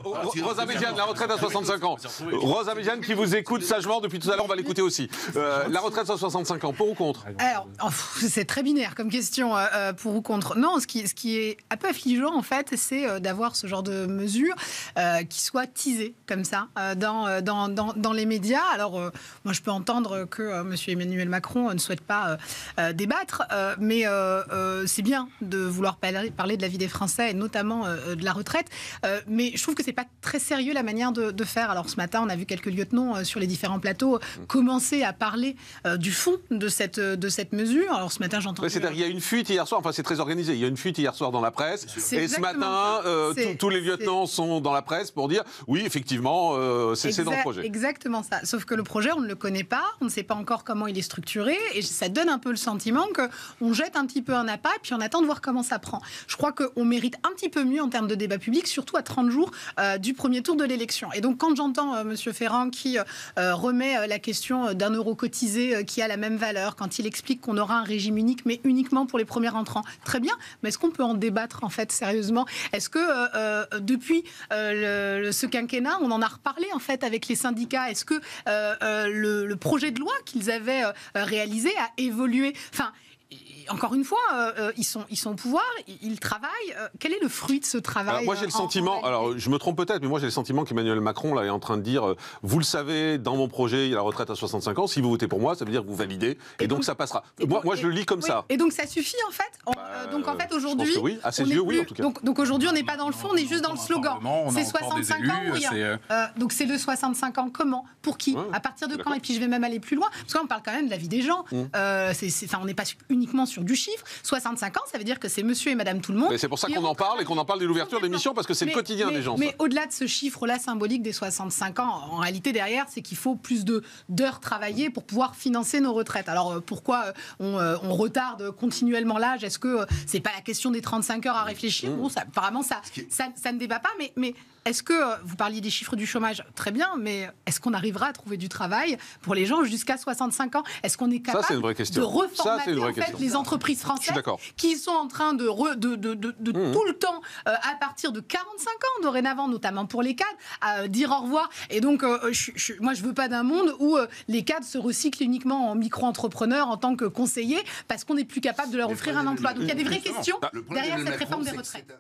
Rosa Méziane, la retraite à 65 ans. Rosa Méziane qui vous écoute sagement depuis tout à l'heure, on va l'écouter aussi. La retraite à 65 ans, pour ou contre? Alors, c'est très binaire comme question, pour ou contre. Non, ce qui est un peu affligeant, en fait, c'est d'avoir ce genre de mesures qui soient teasées comme ça dans les médias. Alors, moi, je peux entendre que M. Emmanuel Macron ne souhaite pas débattre, mais c'est bien de vouloir parler de la vie des Français et notamment de la retraite. Mais je trouve que c'est pas très sérieux la manière de faire. Alors, ce matin, on a vu quelques lieutenants sur les différents plateaux commencer à parler du fond de cette mesure. Alors, ce matin, j'entends... C'est-à-dire qu'il y a une fuite hier soir, enfin c'est très organisé, il y a une fuite hier soir dans la presse, et ce matin, tous les lieutenants sont dans la presse pour dire, oui, effectivement, c'est dans le projet. Exactement ça. Sauf que le projet, on ne le connaît pas, on ne sait pas encore comment il est structuré, et ça donne un peu le sentiment qu'on jette un petit peu un appât, puis on attend de voir comment ça prend. Je crois qu'on mérite un petit peu mieux en termes de débat public, surtout à 30 jours du premier tour de l'élection. Et donc, quand j'entends M. Ferrand qui remet la question d'un euro cotisé qui a la même valeur, quand il explique qu'on aura un régime unique, mais uniquement pour les premiers entrants, très bien, mais est-ce qu'on peut en débattre, en fait, sérieusement? Est-ce que depuis ce quinquennat, on en a reparlé, en fait, avec les syndicats? Est-ce que le projet de loi qu'ils avaient réalisé a évolué? Enfin, encore une fois, ils sont au pouvoir, ils travaillent. Quel est le fruit de ce travail? Alors moi j'ai le sentiment, alors je me trompe peut-être, mais moi j'ai le sentiment qu'Emmanuel Macron là, est en train de dire vous le savez, dans mon projet, il y a la retraite à 65 ans, si vous votez pour moi, ça veut dire que vous validez, et donc ça passera. Moi je le lis comme ça. Et donc ça suffit en fait? Donc en fait aujourd'hui... Je pense que oui, à ses yeux oui en tout cas. Donc aujourd'hui on n'est pas dans le fond, on est juste dans le slogan. C'est 65 ans ou rien. Donc c'est le 65 ans comment? Pour qui? À partir de quand? Et puis je vais même aller plus loin, parce qu'on parle quand même de la vie des gens. On n'est pas uniquement sur du chiffre. 65 ans, ça veut dire que c'est monsieur et madame tout le monde. C'est pour ça qu'on en parle et qu'on en parle dès l'ouverture de l'émission, parce que c'est le quotidien des gens. Mais au-delà de ce chiffre-là symbolique des 65 ans, en réalité derrière, c'est qu'il faut plus d'heures travaillées pour pouvoir financer nos retraites. Alors pourquoi on retarde continuellement l'âge? Est-ce que c'est pas la question des 35 heures à réfléchir? Bon, apparemment ça ne débat pas, mais est-ce que, vous parliez des chiffres du chômage, très bien, mais est-ce qu'on arrivera à trouver du travail pour les gens jusqu'à 65 ans? Est-ce qu'on est capable de reformater en fait, les entreprises françaises qui sont en train de tout le temps, à partir de 45 ans dorénavant, notamment pour les cadres, à dire au revoir? Et donc, moi, je veux pas d'un monde où les cadres se recyclent uniquement en micro-entrepreneurs, en tant que conseillers, parce qu'on n'est plus capable de leur offrir un emploi. Donc, il y a des vraies questions derrière cette réforme des retraites.